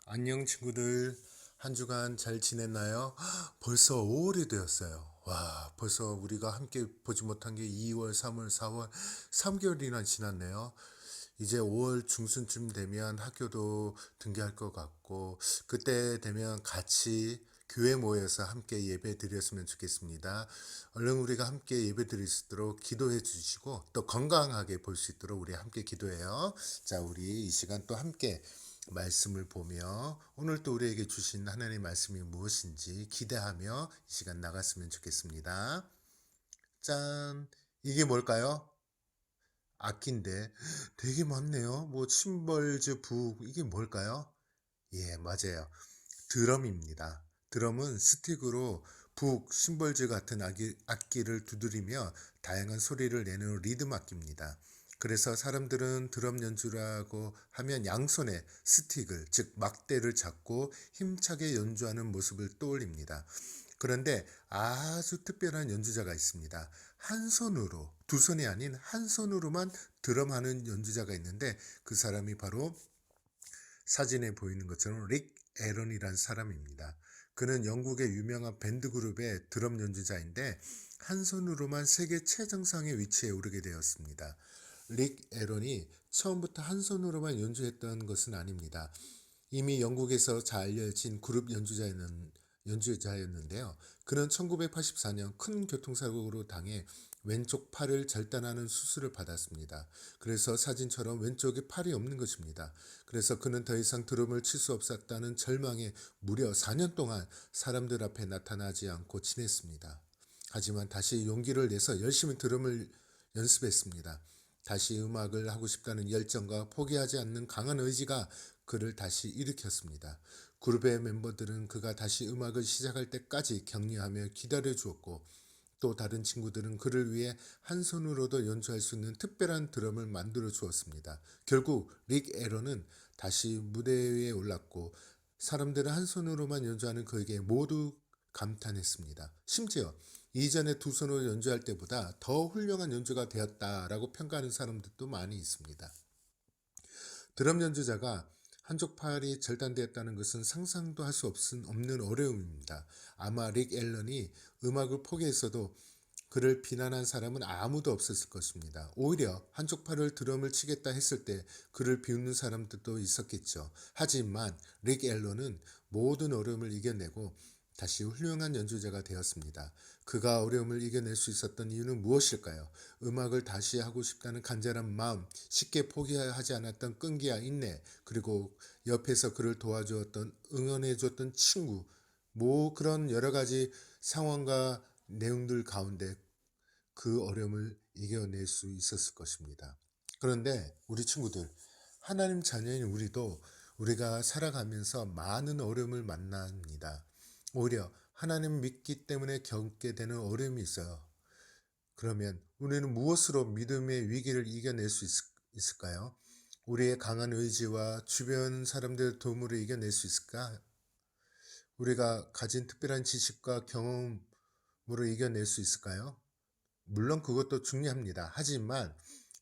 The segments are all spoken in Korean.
안녕 친구들. 한 주간 잘 지냈나요? 벌써 5월이 되었어요. 와, 벌써 우리가 함께 보지 못한 게 2월, 3월, 4월, 3개월이나 지났네요. 이제 5월 중순쯤 되면 학교도 등교할 것 같고, 그때 되면 같이 교회 모여서 함께 예배 드렸으면 좋겠습니다. 얼른 우리가 함께 예배 드릴 수 있도록 기도해 주시고, 또 건강하게 볼 수 있도록 우리 함께 기도해요. 자, 우리 이 시간 또 함께 말씀을 보며 오늘 또 우리에게 주신 하나님의 말씀이 무엇인지 기대하며 이 시간 나갔으면 좋겠습니다. 짠! 이게 뭘까요? 악기인데 되게 많네요. 뭐 침벌즈 북 이게 뭘까요? 예, 맞아요. 드럼입니다. 드럼은 스틱으로 북, 심벌즈 같은 악기를 두드리며 다양한 소리를 내는 리듬 악기입니다. 그래서 사람들은 드럼 연주라고 하면 양손에 스틱을, 즉 막대를 잡고 힘차게 연주하는 모습을 떠올립니다. 그런데 아주 특별한 연주자가 있습니다. 한 손으로, 두 손이 아닌 한 손으로만 드럼하는 연주자가 있는데 그 사람이 바로 사진에 보이는 것처럼 릭 에런이라는 사람입니다. 그는 영국의 유명한 밴드 그룹의 드럼 연주자인데 한 손으로만 세계 최정상의 위치에 오르게 되었습니다. 릭 에런이 처음부터 한 손으로만 연주했던 것은 아닙니다. 이미 영국에서 잘 알려진 그룹 연주자였는데요. 그는 1984년 큰 교통사고로 당해 왼쪽 팔을 절단하는 수술을 받았습니다. 그래서 사진처럼 왼쪽에 팔이 없는 것입니다. 그래서 그는 더 이상 드럼을 칠 수 없었다는 절망에 무려 4년 동안 사람들 앞에 나타나지 않고 지냈습니다. 하지만 다시 용기를 내서 열심히 드럼을 연습했습니다. 다시 음악을 하고 싶다는 열정과 포기하지 않는 강한 의지가 그를 다시 일으켰습니다. 그룹의 멤버들은 그가 다시 음악을 시작할 때까지 격려하며 기다려 주었고, 또 다른 친구들은 그를 위해 한 손으로도 연주할 수 있는 특별한 드럼을 만들어 주었습니다. 결국 릭 에런은 다시 무대 위에 올랐고 사람들은 한 손으로만 연주하는 그에게 모두 감탄했습니다. 심지어 이전에 두 손으로 연주할 때보다 더 훌륭한 연주가 되었다라고 평가하는 사람들도 많이 있습니다. 드럼 연주자가 한쪽 팔이 절단되었다는 것은 상상도 할 수 없는 어려움입니다. 아마 릭 앨런이 음악을 포기했어도 그를 비난한 사람은 아무도 없었을 것입니다. 오히려 한쪽 팔을 드럼을 치겠다 했을 때 그를 비웃는 사람들도 있었겠죠. 하지만 릭 앨런은 모든 어려움을 이겨내고 다시 훌륭한 연주자가 되었습니다. 그가 어려움을 이겨낼 수 있었던 이유는 무엇일까요? 음악을 다시 하고 싶다는 간절한 마음, 쉽게 포기하지 않았던 끈기와 인내, 그리고 옆에서 그를 도와주었던, 응원해줬던 친구, 뭐 그런 여러 가지 상황과 내용들 가운데 그 어려움을 이겨낼 수 있었을 것입니다. 그런데 우리 친구들, 하나님 자녀인 우리도 우리가 살아가면서 많은 어려움을 만납니다. 오히려 하나님 믿기 때문에 겪게 되는 어려움이 있어요. 그러면 우리는 무엇으로 믿음의 위기를 이겨낼 수 있을까요? 우리의 강한 의지와 주변 사람들의 도움으로 이겨낼 수 있을까? 우리가 가진 특별한 지식과 경험으로 이겨낼 수 있을까요? 물론 그것도 중요합니다. 하지만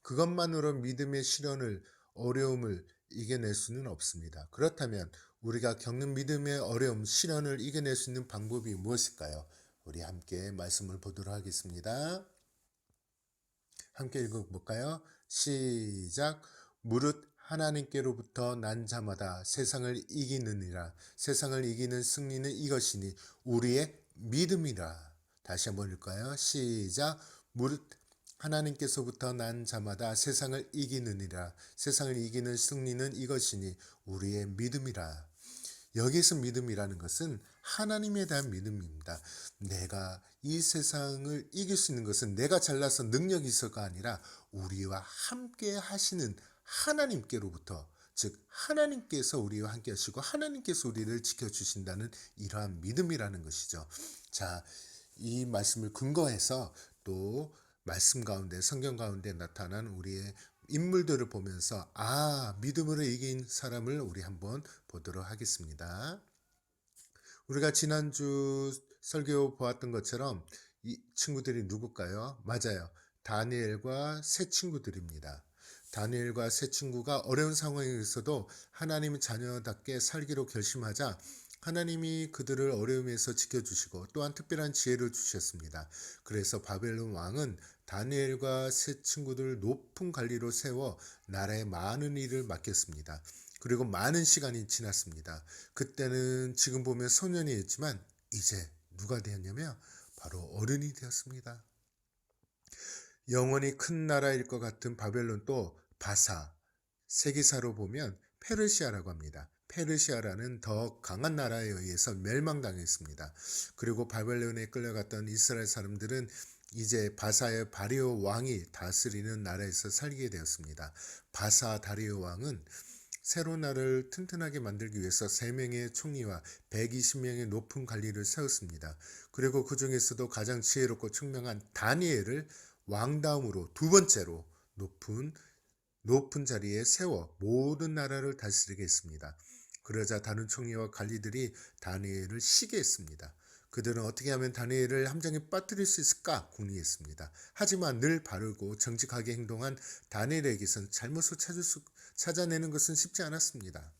그것만으로 믿음의 시련을, 어려움을 이겨낼 수는 없습니다. 그렇다면 우리가 겪는 믿음의 어려움, 시련을 이겨낼 수 있는 방법이 무엇일까요? 우리 함께 말씀을 보도록 하겠습니다. 함께 읽어볼까요? 시작. 무릇 하나님께로부터 난 자마다 세상을 이기느니라. 세상을 이기는 승리는 이것이니 우리의 믿음이라. 다시 한번 읽을까요? 시작. 무릇 하나님께서부터 난 자마다 세상을 이기느니라. 세상을 이기는 승리는 이것이니 우리의 믿음이라. 여기서 믿음이라는 것은 하나님에 대한 믿음입니다. 내가 이 세상을 이길 수 있는 것은 내가 잘나서 능력이 있어가 아니라 우리와 함께 하시는 하나님께로부터, 즉 하나님께서 우리와 함께 하시고 하나님께서 우리를 지켜주신다는 이러한 믿음이라는 것이죠. 자, 이 말씀을 근거해서 또 말씀 가운데, 성경 가운데 나타난 우리의 인물들을 보면서 믿음으로 이긴 사람을 우리 한번 보도록 하겠습니다. 우리가 지난주 설교 보았던 것처럼 이 친구들이 누굴까요? 맞아요. 다니엘과 세 친구들입니다. 다니엘과 세 친구가 어려운 상황에서도 하나님의 자녀답게 살기로 결심하자 하나님이 그들을 어려움에서 지켜주시고 또한 특별한 지혜를 주셨습니다. 그래서 바벨론 왕은 다니엘과 세 친구들 높은 관리로 세워 나라의 많은 일을 맡겼습니다. 그리고 많은 시간이 지났습니다. 그때는 지금 보면 소년이었지만 이제 누가 되었냐면 바로 어른이 되었습니다. 영원히 큰 나라일 것 같은 바벨론도 바사, 세기사로 보면 페르시아라고 합니다. 페르시아라는 더 강한 나라에 의해서 멸망당했습니다. 그리고 바벨론에 끌려갔던 이스라엘 사람들은 이제 바사의 다리오 왕이 다스리는 나라에서 살게 되었습니다. 바사 다리오 왕은 새로운 나라를 튼튼하게 만들기 위해서 3명의 총리와 120명의 높은 관리를 세웠습니다. 그리고 그 중에서도 가장 지혜롭고 청명한 다니엘을 왕다음으로 두 번째로 높은 자리에 세워 모든 나라를 다스리게 했습니다. 그러자 다른 총리와 관리들이 다니엘을 시기했습니다. 그들은 어떻게 하면 다니엘을 함정에 빠뜨릴 수 있을까 궁리했습니다. 하지만 늘 바르고 정직하게 행동한 다니엘에게선 잘못을 찾아내는 것은 쉽지 않았습니다.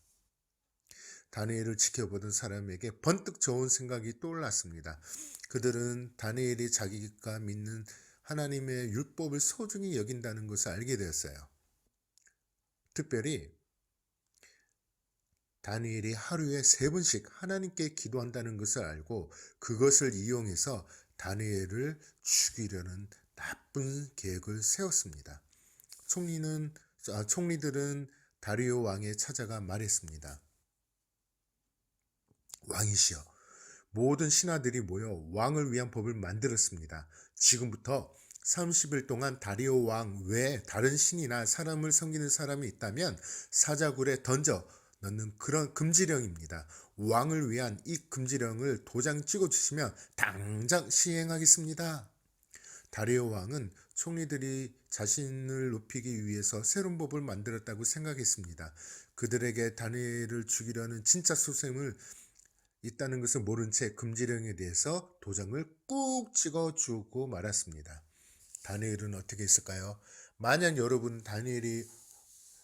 다니엘을 지켜보던 사람에게 번뜩 좋은 생각이 떠올랐습니다. 그들은 다니엘이 자기가 믿는 하나님의 율법을 소중히 여긴다는 것을 알게 되었어요. 특별히 다니엘이 하루에 3번씩 하나님께 기도한다는 것을 알고 그것을 이용해서 다니엘을 죽이려는 나쁜 계획을 세웠습니다. 총리들은 다리오 왕에 찾아가 말했습니다. 왕이시여, 모든 신하들이 모여 왕을 위한 법을 만들었습니다. 지금부터 30일 동안 다리오 왕 외에 다른 신이나 사람을 섬기는 사람이 있다면 사자굴에 던져 넣는 그런 금지령입니다. 왕을 위한 이 금지령을 도장 찍어주시면 당장 시행하겠습니다. 다리오 왕은 총리들이 자신을 높이기 위해서 새로운 법을 만들었다고 생각했습니다. 그들에게 다니엘을 죽이려는 진짜 소셈을 있다는 것을 모른 채 금지령에 대해서 도장을 꾹 찍어주고 말았습니다. 다니엘은 어떻게 했을까요? 만약 여러분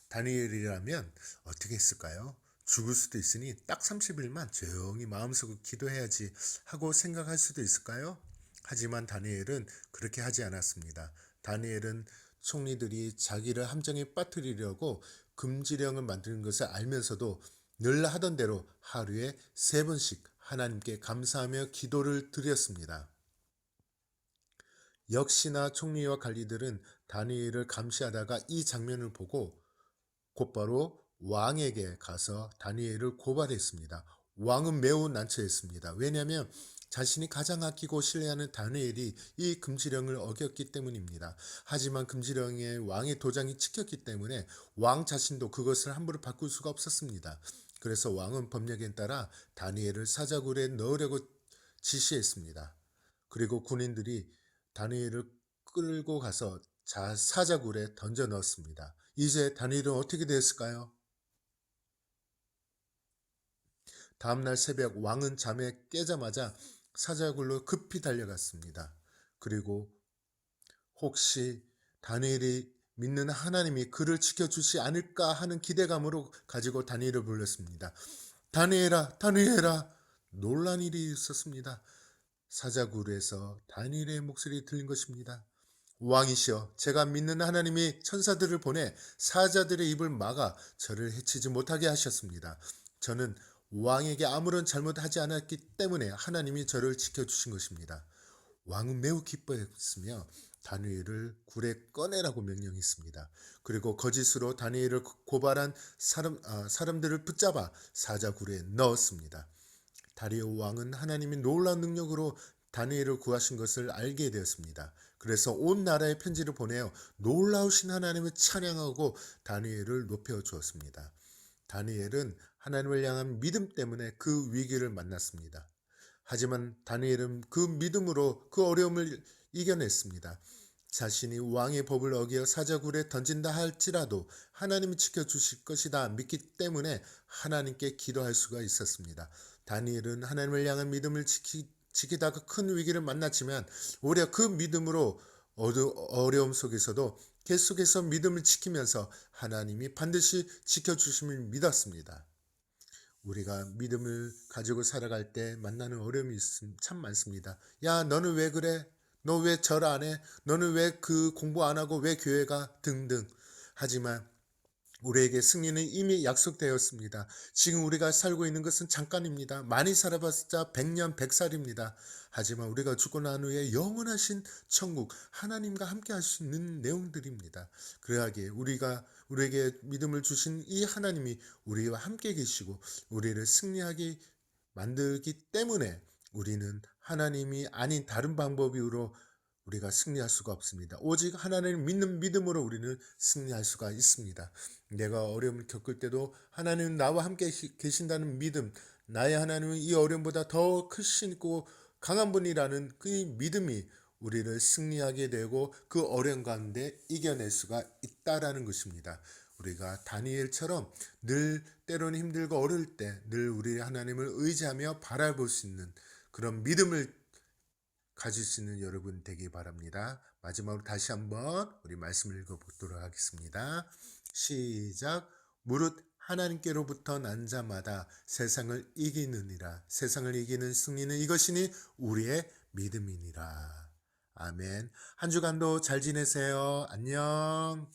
다니엘이라면 어떻게 했을까요? 죽을 수도 있으니 딱 30일만 조용히 마음속으로 기도해야지 하고 생각할 수도 있을까요? 하지만 다니엘은 그렇게 하지 않았습니다. 다니엘은 총리들이 자기를 함정에 빠뜨리려고 금지령을 만드는 것을 알면서도 늘 하던 대로 하루에 3번씩 하나님께 감사하며 기도를 드렸습니다. 역시나 총리와 관리들은 다니엘을 감시하다가 이 장면을 보고 곧바로 왕에게 가서 다니엘을 고발했습니다. 왕은 매우 난처했습니다. 왜냐하면 자신이 가장 아끼고 신뢰하는 다니엘이 이 금지령을 어겼기 때문입니다. 하지만 금지령에 왕의 도장이 찍혔기 때문에 왕 자신도 그것을 함부로 바꿀 수가 없었습니다. 그래서 왕은 법령에 따라 다니엘을 사자굴에 넣으려고 지시했습니다. 그리고 군인들이 다니엘을 끌고 가서 사자굴에 던져 넣었습니다. 이제 다니엘은 어떻게 되었을까요? 다음날 새벽 왕은 잠에 깨자마자 사자굴로 급히 달려갔습니다. 그리고 혹시 다니엘이 믿는 하나님이 그를 지켜주지 않을까 하는 기대감으로 가지고 다니엘을 불렀습니다. 다니엘아, 다니엘아. 놀란 일이 있었습니다. 사자굴에서 다니엘의 목소리 들린 것입니다. 왕이시여, 제가 믿는 하나님이 천사들을 보내 사자들의 입을 막아 저를 해치지 못하게 하셨습니다. 저는 왕에게 아무런 잘못하지 않았기 때문에 하나님이 저를 지켜주신 것입니다. 왕은 매우 기뻐했으며 다니엘을 굴에 꺼내라고 명령했습니다. 그리고 거짓으로 다니엘을 고발한 사람들을 붙잡아 사자굴에 넣었습니다. 다리오 왕은 하나님이 놀라운 능력으로 다니엘을 구하신 것을 알게 되었습니다. 그래서 온 나라에 편지를 보내어 놀라우신 하나님을 찬양하고 다니엘을 높여주었습니다. 다니엘은 하나님을 향한 믿음 때문에 그 위기를 만났습니다. 하지만 다니엘은 그 믿음으로 그 어려움을 이겨냈습니다. 자신이 왕의 법을 어겨 사자굴에 던진다 할지라도 하나님이 지켜주실 것이다 믿기 때문에 하나님께 기도할 수가 있었습니다. 다니엘은 하나님을 향한 믿음을 지키다가 큰 위기를 만났지만 오히려 그 믿음으로 어려움 속에서도 계속해서 믿음을 지키면서 하나님이 반드시 지켜주심을 믿었습니다. 우리가 믿음을 가지고 살아갈 때 만나는 어려움이 참 많습니다. 야, 너는 왜 그래? 너 왜 절 안 해? 너는 왜 그 공부 안 하고 왜 교회 가? 등등. 하지만 우리에게 승리는 이미 약속되었습니다. 지금 우리가 살고 있는 것은 잠깐입니다. 많이 살아봤자 100년, 100살입니다. 하지만 우리가 죽고 난 후에 영원하신 천국, 하나님과 함께 할 수 있는 내용들입니다. 그러하기에 우리에게 믿음을 주신 이 하나님이 우리와 함께 계시고 우리를 승리하게 만들기 때문에 우리는 하나님이 아닌 다른 방법으로 우리가 승리할 수가 없습니다. 오직 하나님을 믿는 믿음으로 우리는 승리할 수가 있습니다. 내가 어려움을 겪을 때도 하나님은 나와 함께 계신다는 믿음, 나의 하나님은 이 어려움보다 더 크시고 강한 분이라는 그 믿음이 우리를 승리하게 되고 그 어려움 가운데 이겨낼 수가 있다라는 것입니다. 우리가 다니엘처럼 늘 때로는 힘들고 어려울 때 늘 우리 하나님을 의지하며 바라볼 수 있는 그런 믿음을 가질 수 있는 여러분 되기 바랍니다. 마지막으로 다시 한번 우리 말씀을 읽어보도록 하겠습니다. 시작. 무릇 하나님께로부터 난 자마다 세상을 이기느니라. 세상을 이기는 승리는 이것이니 우리의 믿음이니라. 아멘. 한 주간도 잘 지내세요. 안녕.